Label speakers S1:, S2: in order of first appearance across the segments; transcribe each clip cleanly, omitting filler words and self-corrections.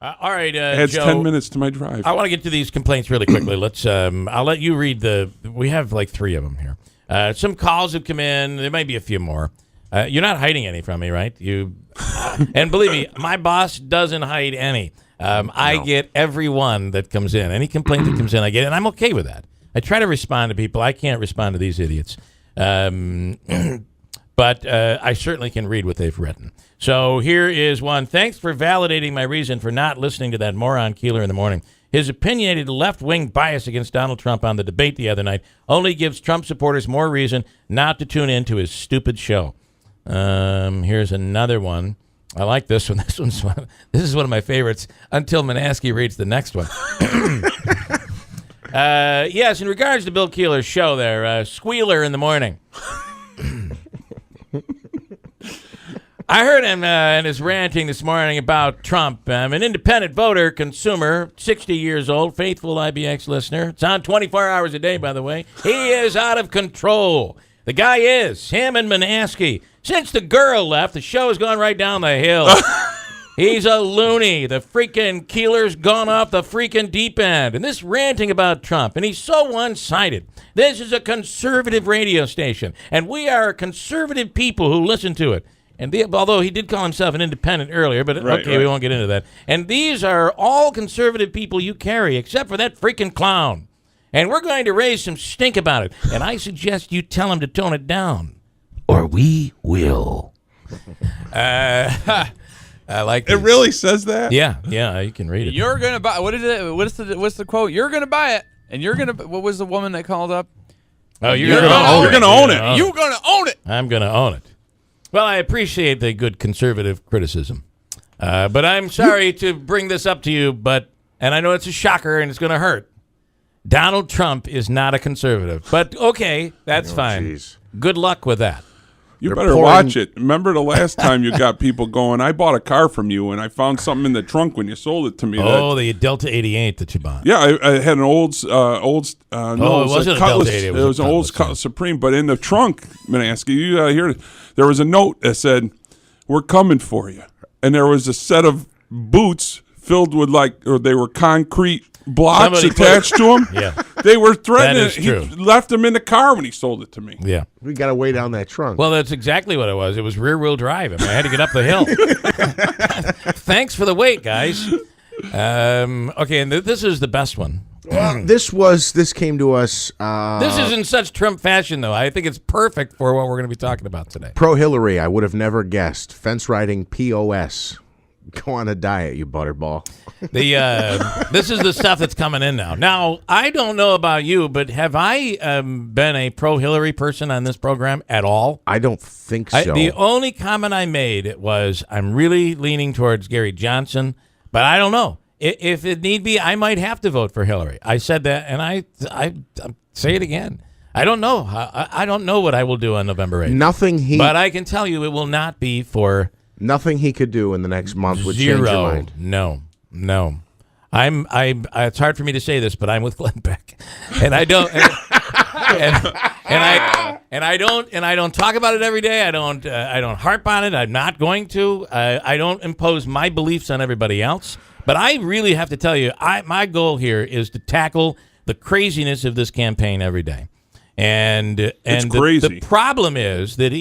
S1: All right,
S2: Adds
S1: Joe,
S2: 10 minutes to my drive.
S1: I want to get to these complaints really quickly. Let's. I'll let you read we have like 3 of them here. Some calls have come in. There might be a few more. You're not hiding any from me, right? And believe me, my boss doesn't hide any. I get every one that comes in. Any complaint that comes in, I get it, and I'm okay with that. I try to respond to people. I can't respond to these idiots. But I certainly can read what they've written. So here is one. Thanks for validating my reason for not listening to that moron Keeler in the morning. His opinionated left-wing bias against Donald Trump on the debate the other night only gives Trump supporters more reason not to tune in to his stupid show. Here's another one. I like this one. This is one of my favorites until Manaski reads the next one. Yes, in regards to Bill Keeler's show there, Squealer in the morning. I heard him in his ranting this morning about Trump. I'm an independent voter, consumer, 60 years old, faithful IBX listener. It's on 24 hours a day, by the way. He is out of control. The guy is. Him and Manaski. Since the girl left, the show has gone right down the hill. He's a loony. The freaking Keeler's gone off the freaking deep end. And this ranting about Trump, and he's so one-sided. This is a conservative radio station, and we are conservative people who listen to it. And although he did call himself an independent earlier, but right. We won't get into that. And these are all conservative people you carry, except for that freaking clown. And we're going to raise some stink about it. And I suggest you tell him to tone it down, or we will. I like
S2: it. Really says that?
S1: Yeah, you can read it.
S3: You're gonna buy. What is it? What's the quote? You're gonna buy it, and you're gonna. What was the woman that called up?
S1: Oh, you're gonna own it.
S3: You're gonna own it.
S1: I'm gonna own it. Well, I appreciate the good conservative criticism, but I'm sorry to bring this up to you, and I know it's a shocker and it's going to hurt. Donald Trump is not a conservative, but okay, that's fine. Geez. Good luck with that.
S2: You better watch it. Remember the last time you got people going, I bought a car from you, and I found something in the trunk when you sold it to me.
S1: The Delta 88 that you bought.
S2: Yeah, I had an old it
S1: wasn't a Delta 88.
S2: It was an old Cutlass Supreme, but in the trunk, Manaski, you got to hear it. There was a note that said, "We're coming for you," and there was a set of boots filled with they were concrete blocks attached to them.
S1: Yeah,
S2: they were threatening.
S1: That is true.
S2: He left them in the car when he sold it to me.
S1: Yeah,
S4: we got to weigh down that trunk.
S1: Well, that's exactly what it was. It was rear-wheel drive. I mean, I had to get up the hill. Thanks for the wait, guys. Okay, and this is the best one.
S4: Well, this came to us.
S1: This is in such Trump fashion, though. I think it's perfect for what we're going to be talking about today.
S4: Pro-Hillary, I would have never guessed. Fence riding POS. Go on a diet, you butterball.
S1: This is the stuff that's coming in now. Now, I don't know about you, but have I been a pro-Hillary person on this program at all?
S4: I don't think so.
S1: The only comment I made was, I'm really leaning towards Gary Johnson, but I don't know. If it need be, I might have to vote for Hillary. I said that, and I say it again. I don't know. I don't know what I will do on November 8th. But I can tell you it will not be for...
S4: Nothing he could do in the next month would change your mind.
S1: No. It's hard for me to say this, but I'm with Glenn Beck, and I don't, and I don't talk about it every day. I don't harp on it. I'm not going to. I don't impose my beliefs on everybody else. But I really have to tell you, my goal here is to tackle the craziness of this campaign every day, and
S2: it's crazy.
S1: The problem is that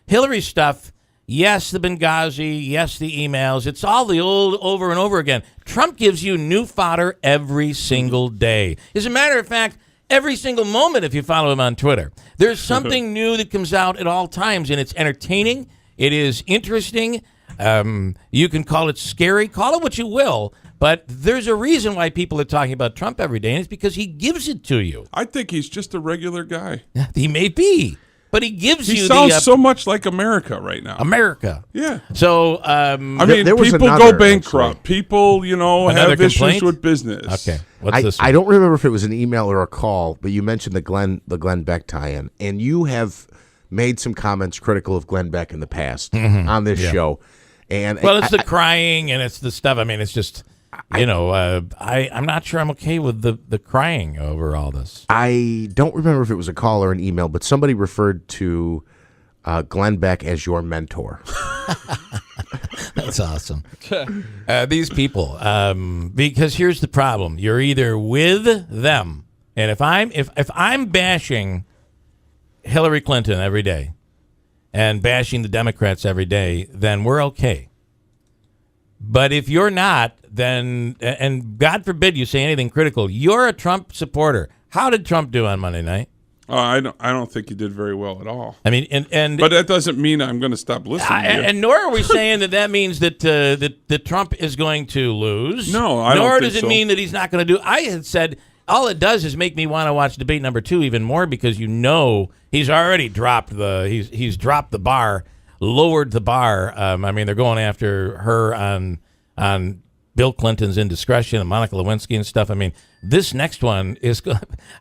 S1: Hillary stuff. Yes, the Benghazi. Yes, the emails. It's all the old over and over again. Trump gives you new fodder every single day. As a matter of fact, every single moment if you follow him on Twitter. There's something new that comes out at all times, and it's entertaining. It is interesting. You can call it scary. Call it what you will. But there's a reason why people are talking about Trump every day, and it's because he gives it to you.
S2: I think he's just a regular guy.
S1: He may be. But he gives you
S2: He sounds so much like America right now.
S1: America.
S2: Yeah.
S1: So,
S2: people go bankrupt. Actually. People, have issues with business.
S1: Okay. What's this one?
S4: I don't remember if it was an email or a call, but you mentioned the Glenn Beck tie-in, and you have made some comments critical of Glenn Beck in the past on this show. And
S1: it's the crying and it's the stuff. I mean, it's just... I'm not sure I'm okay with the crying over all this.
S4: I don't remember if it was a call or an email, but somebody referred to Glenn Beck as your mentor.
S1: That's awesome. These people, because here's the problem: you're either with them, and if I'm bashing Hillary Clinton every day and bashing the Democrats every day, then we're okay. But if you're not, then, and God forbid you say anything critical, you're a Trump supporter. How did Trump do on Monday night?
S2: I don't think he did very well at all.
S1: I mean, and
S2: but that doesn't mean I'm going to stop listening to you.
S1: And nor are we saying that means that Trump is going to lose.
S2: No, I don't think so.
S1: Nor does it mean that he's not going to do. I had said all it does is make me want to watch debate number 2 even more, because he's already dropped he's dropped the bar, lowered the bar. I mean, they're going after her on Bill Clinton's indiscretion and Monica Lewinsky and stuff. I mean, this next one is,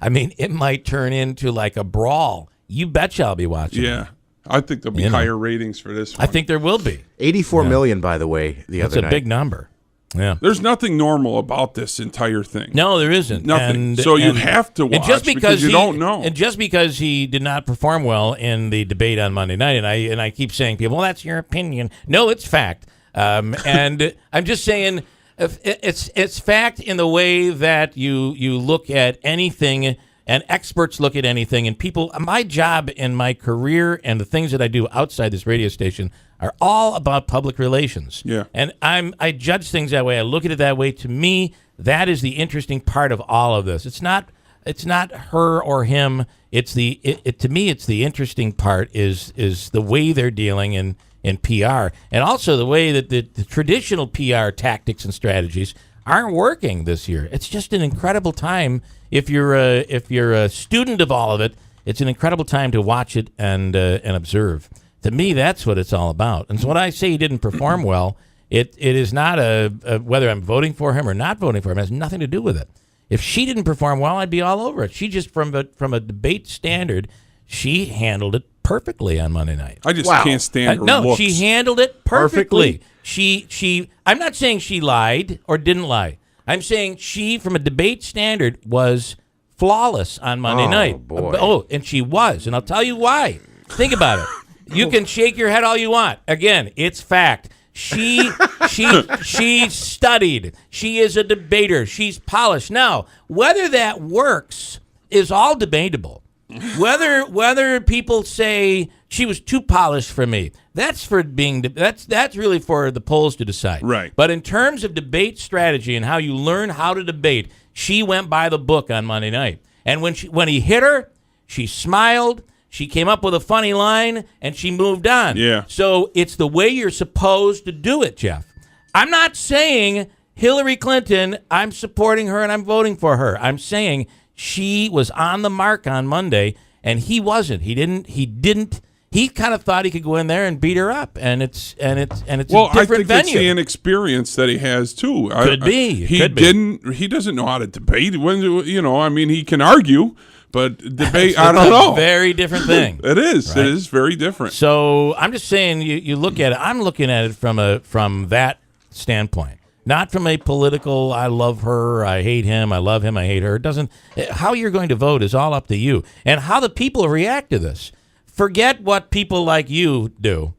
S1: I mean, it might turn into like a brawl. You betcha I'll be watching.
S2: Yeah. I think there'll be higher ratings for this one.
S1: I think there will be.
S4: 84 million, by the way, the other night.
S1: That's a big number. Yeah.
S2: There's nothing normal about this entire thing.
S1: No, there isn't.
S2: Nothing. So you have to watch because you don't know.
S1: And just because he did not perform well in the debate on Monday night, and I keep saying, people, well, that's your opinion. No, it's fact. And I'm just saying, it's fact in the way that you look at anything, and experts look at anything, and people. My job in my career and the things that I do outside this radio station are all about public relations.
S2: Yeah.
S1: And I judge things that way. I look at it that way. To me, that is the interesting part of all of this. It's not her or him. It's to me, it's the interesting part is the way they're dealing in PR, and also the way that the traditional PR tactics and strategies aren't working this year. It's just an incredible time. If you're a student of all of it, it's an incredible time to watch it and observe. To me, that's what it's all about. And so when I say he didn't perform well, it is not a whether I'm voting for him or not voting for him. It has nothing to do with it. If she didn't perform well, I'd be all over it. She just, from a debate standard, she handled it perfectly on Monday night.
S2: I just can't stand her
S1: No,
S2: looks.
S1: she handled it perfectly. She. I'm not saying she lied or didn't lie. I'm saying she, from a debate standard, was flawless on Monday night.
S4: Boy.
S1: Oh, and she was, and I'll tell you why. Think about it. You can shake your head all you want. Again, it's fact. She studied. She is a debater. She's polished. Now, whether that works is all debatable. Whether people say she was too polished for me, that's really for the polls to decide.
S2: Right.
S1: But in terms of debate strategy and how you learn how to debate, she went by the book on Monday night. And when he hit her, she smiled. She came up with a funny line, and she moved on.
S2: Yeah.
S1: So it's the way you're supposed to do it, Jeff. I'm not saying Hillary Clinton, I'm supporting her and I'm voting for her. I'm saying she was on the mark on Monday, and he wasn't. He didn't. He kind of thought he could go in there and beat her up, and it's
S2: well,
S1: a different
S2: I think
S1: venue.
S2: it's the inexperience that he has too.
S1: Could be.
S2: He doesn't know how to debate. I mean, he can argue, but debate. I don't know.
S1: Very different thing.
S2: It is.
S1: Right?
S2: It is very different.
S1: So I'm just saying, you look at it. I'm looking at it from that standpoint. Not from a political, I love her, I hate him, I love him, I hate her. It doesn't. How you're going to vote is all up to you, and how the people react to this. Forget what people like you do.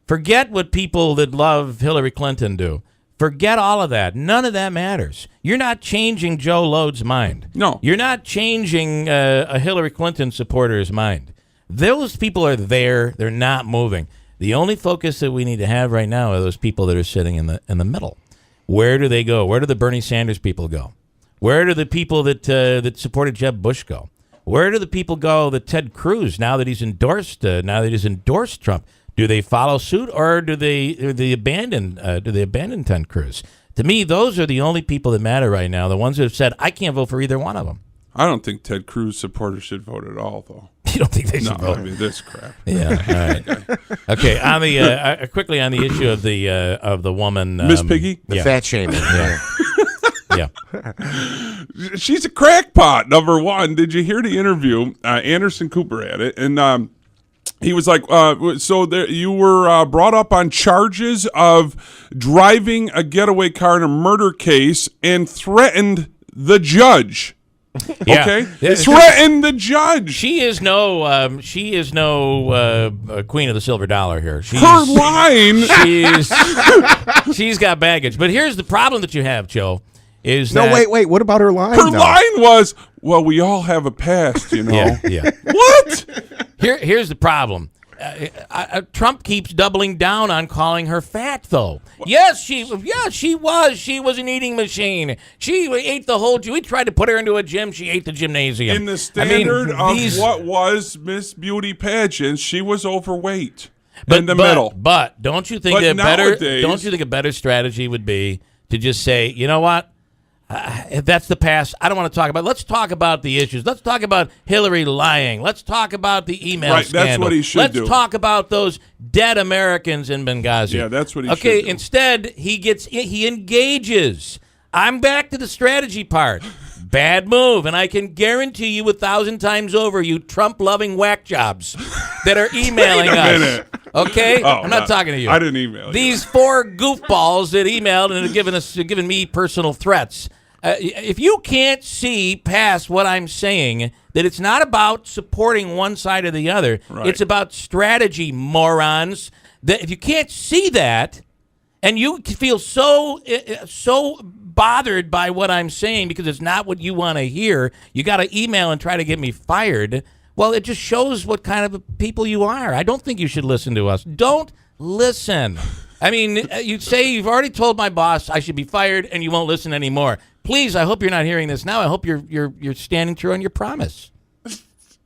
S1: Forget what people that love Hillary Clinton do. Forget all of that. None of that matters. You're not changing Joe Lode's mind.
S2: No.
S1: You're not changing a Hillary Clinton supporter's mind. Those people are there. They're not moving. The only focus that we need to have right now are those people that are sitting in the middle. Where do they go? Where do the Bernie Sanders people go? Where do the people that supported Jeb Bush go? Where do the people go that Ted Cruz, now that he's endorsed Trump, do they follow suit, or do they abandon Ted Cruz? To me, those are the only people that matter right now. The ones that have said, I can't vote for either one of them.
S2: I don't think Ted Cruz supporters should vote at all, though.
S1: You don't think they should vote?
S2: I mean, this crap.
S1: Yeah. All right. Okay. On the quickly on the issue of the woman,
S2: Miss Piggy,
S4: the fat shaming.
S1: Yeah. Yeah.
S2: She's a crackpot. Number one. Did you hear the interview? Anderson Cooper had it, and he was like, "So there, you were brought up on charges of driving a getaway car in a murder case and threatened the judge."
S1: Yeah.
S2: Okay,
S1: Yeah,
S2: threaten the judge.
S1: She is no queen of the silver dollar here.
S2: Her line.
S1: She's got baggage. But here's the problem that you have, Joe. Is
S4: No,
S1: that
S4: wait. What about her line?
S2: Her
S4: though?
S2: line was, "Well, we all have a past, you know."
S1: Yeah.
S2: What?
S1: Here's the problem. Trump keeps doubling down on calling her fat, though. Yes, she was. She was an eating machine. She ate the whole. We tried to put her into a gym. She ate the gymnasium.
S2: In the standard of what was Miss Beauty pageant, she was overweight in the middle.
S1: But don't you think Don't you think a better strategy would be to just say, you know what? That's the past. I don't want to talk about it. Let's talk about the issues. Let's talk about Hillary lying. Let's talk about the email scandal.
S2: That's what he should do.
S1: Let's talk about those dead Americans in Benghazi.
S2: Yeah, that's what he should do.
S1: Okay, instead, he engages. I'm back to the strategy part. Bad move, and I can guarantee you 1,000 times over, you Trump-loving whack jobs that are emailing us. Okay, I'm not talking to you.
S2: I didn't email you.
S1: These 4 goofballs that emailed and have given me personal threats. If you can't see past what I'm saying, that it's not about supporting one side or the other, it's about strategy, morons. That if you can't see that, and you feel so bothered by what I'm saying because it's not what you want to hear, you got to email and try to get me fired. Well, it just shows what kind of people you are. I don't think you should listen to us. Don't listen. I mean, you say you've already told my boss I should be fired, and you won't listen anymore. Please, I hope you're not hearing this now. I hope you're standing true on your promise.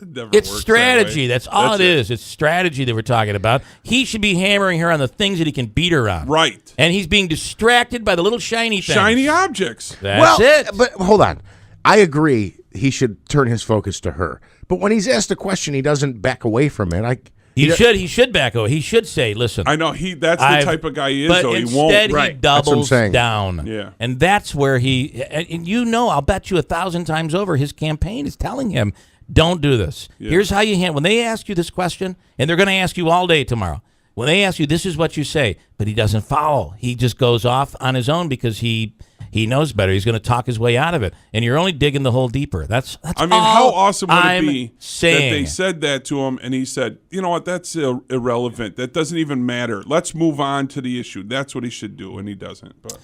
S1: It's strategy. That's all it is. It's strategy that we're talking about. He should be hammering her on the things that he can beat her on.
S2: Right.
S1: And he's being distracted by the little shiny things.
S2: Shiny objects.
S1: That's it.
S4: But hold on. I agree he should turn his focus to her. But when he's asked a question, he doesn't back away from it. He
S1: should back away. He should say, listen.
S2: I know that's the type of guy he is, though. He won't.
S1: Instead, he doubles down.
S2: Yeah.
S1: And that's where and I'll bet you 1,000 times over, his campaign is telling him, don't do this. Yeah. Here's how you handle. When they ask you this question, and they're going to ask you all day tomorrow, when they ask you, this is what you say, but he doesn't follow. He just goes off on his own because he knows better. He's going to talk his way out of it, and you're only digging the hole deeper. That's
S2: I mean, how awesome would it be
S1: saying.
S2: that they said that to him, and he said, you know what, that's irrelevant. That doesn't even matter. Let's move on to the issue. That's what he should do, and he doesn't. But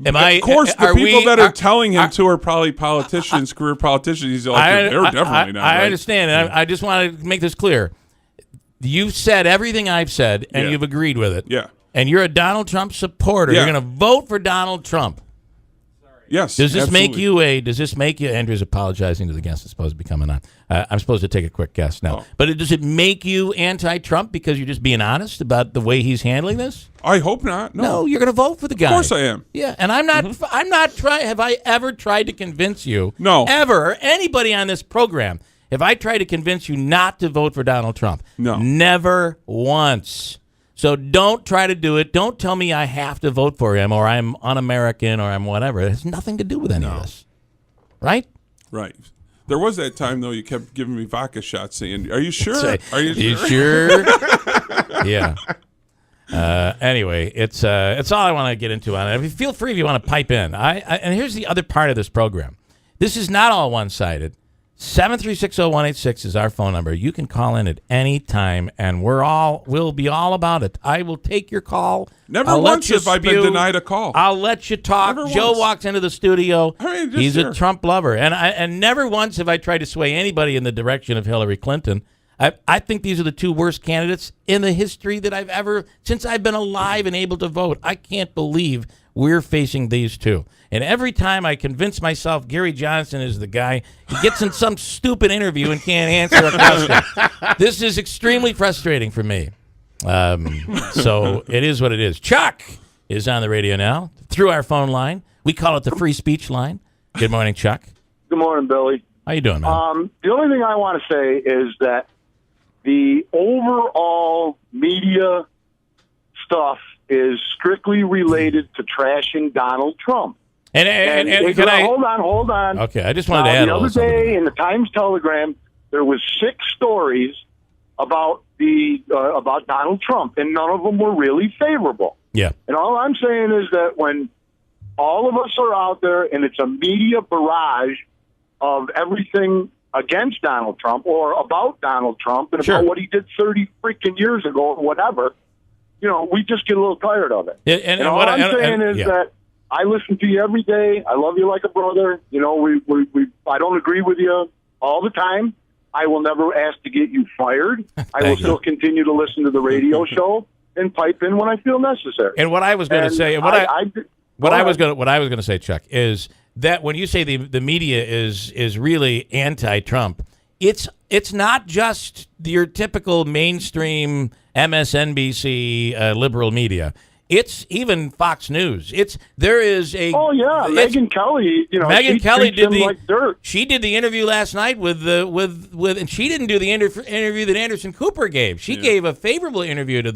S2: of course, the people that are telling him to are probably politicians, career politicians. He's like, they're definitely not.
S1: I understand, and I just want to make this clear. You've said everything I've said, and you've agreed with it.
S2: Yeah.
S1: And you're a Donald Trump supporter.
S2: Yeah.
S1: You're going to vote for Donald Trump.
S2: Yes.
S1: Does this
S2: absolutely.
S1: Does this make you? Andrew's apologizing to the guest that's supposed to be coming on. I'm supposed to take a quick guess now. But does it make you anti-Trump because you're just being honest about the way he's handling this?
S2: I hope not. No,
S1: you're going to vote for the guy.
S2: Of course I am.
S1: Yeah, and I'm not. I'm not trying. Have I ever tried to convince you?
S2: No.
S1: Ever or anybody on this program? Have I tried to convince you not to vote for Donald Trump?
S2: No.
S1: Never once. So don't try to do it. Don't tell me I have to vote for him or I'm un-American or I'm whatever. It has nothing to do with any of this. Right?
S2: Right. There was that time, though, you kept giving me vodka shots saying, are you sure? Are
S1: you sure? Yeah. Anyway, it's all I want to get into on it. Feel free if you want to pipe in. And here's the other part of this program. This is not all one-sided. 7360186 is our phone number. You can call in at any time, and we'll be all about it. I will take your call.
S2: Never once have I been denied a call.
S1: I'll let you talk.
S2: Never
S1: Joe
S2: once.
S1: walks into the studio. He's a Trump lover, and never once have I tried to sway anybody in the direction of Hillary Clinton. I think these are the two worst candidates in the history that I've ever, since I've been alive and able to vote. I can't believe we're facing these two. And every time I convince myself Gary Johnson is the guy, he gets in some stupid interview and can't answer a question. This is extremely frustrating for me. So it is what it is. Chuck is on the radio now through our phone line. We call it the free speech line. Good morning, Chuck.
S5: Good morning, Billy.
S1: How you doing, man?
S5: The only thing I want to say is that the overall media stuff is strictly related to trashing Donald Trump.
S1: And can I
S5: hold on?
S1: Okay, I just wanted to add
S5: the other day in the Times Telegram, there was 6 stories about Donald Trump, and none of them were really favorable.
S1: Yeah.
S5: And all I'm saying is that when all of us are out there, and it's a media barrage of everything against Donald Trump or about Donald Trump and about what he did 30 freaking years ago or whatever. You know, we just get a little tired of it.
S1: And
S5: all
S1: what
S5: I'm saying is that I listen to you every day. I love you like a brother. You know, I don't agree with you all the time. I will never ask to get you fired. I will still continue to listen to the radio show and pipe in when I feel necessary.
S1: And what I was going to say, and what I was going to say, Chuck, is that when you say the media is really anti-Trump, it's not just your typical mainstream MSNBC liberal media. It's even Fox News. There is a
S5: Megyn Kelly. You know,
S1: Megyn Kelly did
S5: like dirt.
S1: She did the interview last night with and she didn't do the interview that Anderson Cooper gave. She gave a favorable interview to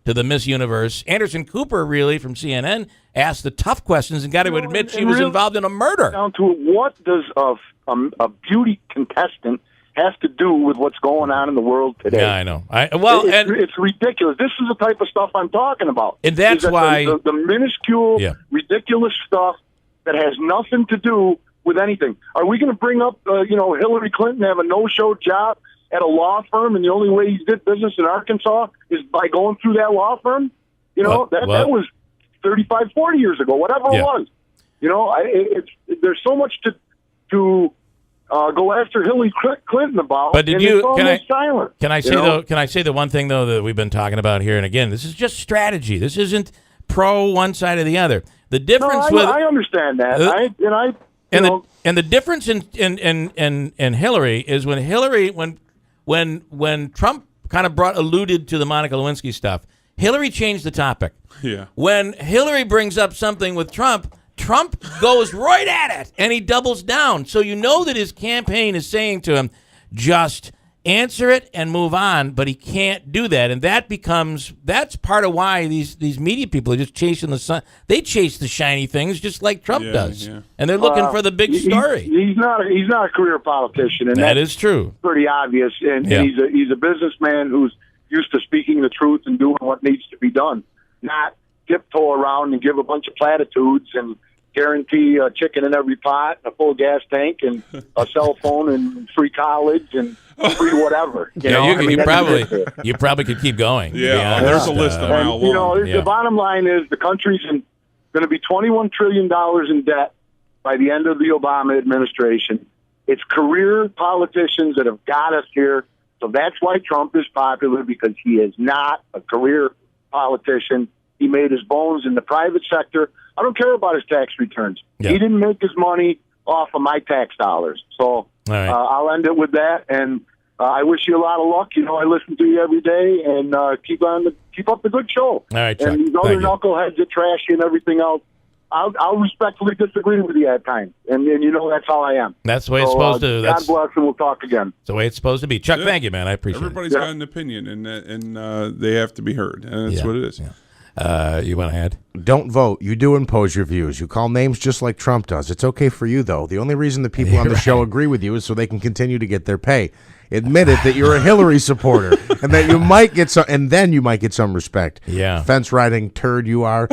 S1: the Miss Universe. Anderson Cooper, really from CNN, asked the tough questions and got to admit she was involved in a murder.
S5: Down to what does a beauty contestant has to do with what's going on in the world today?
S1: Yeah, I know.
S5: It's ridiculous. This is the type of stuff I'm talking about.
S1: And that's why
S5: the minuscule, ridiculous stuff that has nothing to do with anything. Are we going to bring up, Hillary Clinton have a no-show job at a law firm, and the only way he did business in Arkansas is by going through that law firm? You know, that was 35, 40 years ago, whatever it was. You know, there's so much to go after Hillary Clinton about.
S1: But
S5: silent.
S1: Can I say the one thing though that we've been talking about here? And again, this is just strategy. This isn't pro one side or the other. The difference
S5: I understand that.
S1: The difference in Hillary is when Trump kind of alluded to the Monica Lewinsky stuff, Hillary changed the topic.
S2: Yeah.
S1: When Hillary brings up something with Trump goes right at it, and he doubles down. So you know that his campaign is saying to him, just answer it and move on, but he can't do that. And that's part of why these media people are just chasing the sun. They chase the shiny things just like Trump does. Yeah. And they're looking for the big story.
S5: He's not a career politician. And
S1: that is true.
S5: Pretty obvious. And he's a businessman who's used to speaking the truth and doing what needs to be done, not tiptoe around and give a bunch of platitudes and guarantee a chicken in every pot, a full gas tank, and a cell phone, and free college, and free whatever.
S1: You probably could keep going.
S2: Yeah, there's a list a mile long.
S5: The bottom line is the country's going to be $21 trillion in debt by the end of the Obama administration. It's career politicians that have got us here, so that's why Trump is popular, because he is not a career politician. He made his bones in the private sector. I don't care about his tax returns. Yeah. He didn't make his money off of my tax dollars. So I'll end it with that. And I wish you a lot of luck. You know, I listen to you every day, and keep up the good show.
S1: All right, Chuck.
S5: And these other knuckleheads that trash you and everything else, I'll respectfully disagree with you at times. And you know that's how I am.
S1: That's the way it's supposed to.
S5: God bless, and we'll talk again.
S1: That's the way it's supposed to be. Chuck, thank you, man. I appreciate
S2: Everybody's got an opinion, and they have to be heard. And that's what it is.
S1: Yeah. You want to add?
S4: Don't vote. You do impose your views. You call names just like Trump does. It's okay for you, though. The only reason the people on the show agree with you is so they can continue to get their pay. Admit it that you're a Hillary supporter and that you might get some, and then you might get some respect.
S1: Yeah.
S4: Fence riding turd you are.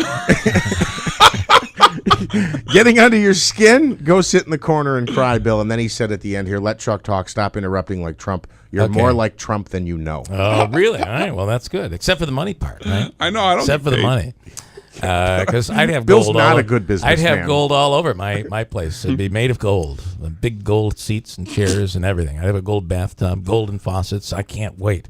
S4: Getting under your skin, go sit in the corner and cry, Bill. And then he said at the end here, let Chuck talk, stop interrupting like Trump. You're more like Trump than you know.
S1: Oh, really? All right, well, that's good. Except for the money part, right?
S2: I know, I don't
S1: Except for the money. Because I'd have
S4: Bill's
S1: gold
S4: not a good businessman.
S1: I'd have gold all over my place. It'd be made of gold. Big gold seats and chairs and everything. I'd have a gold bathtub, golden faucets. I can't wait.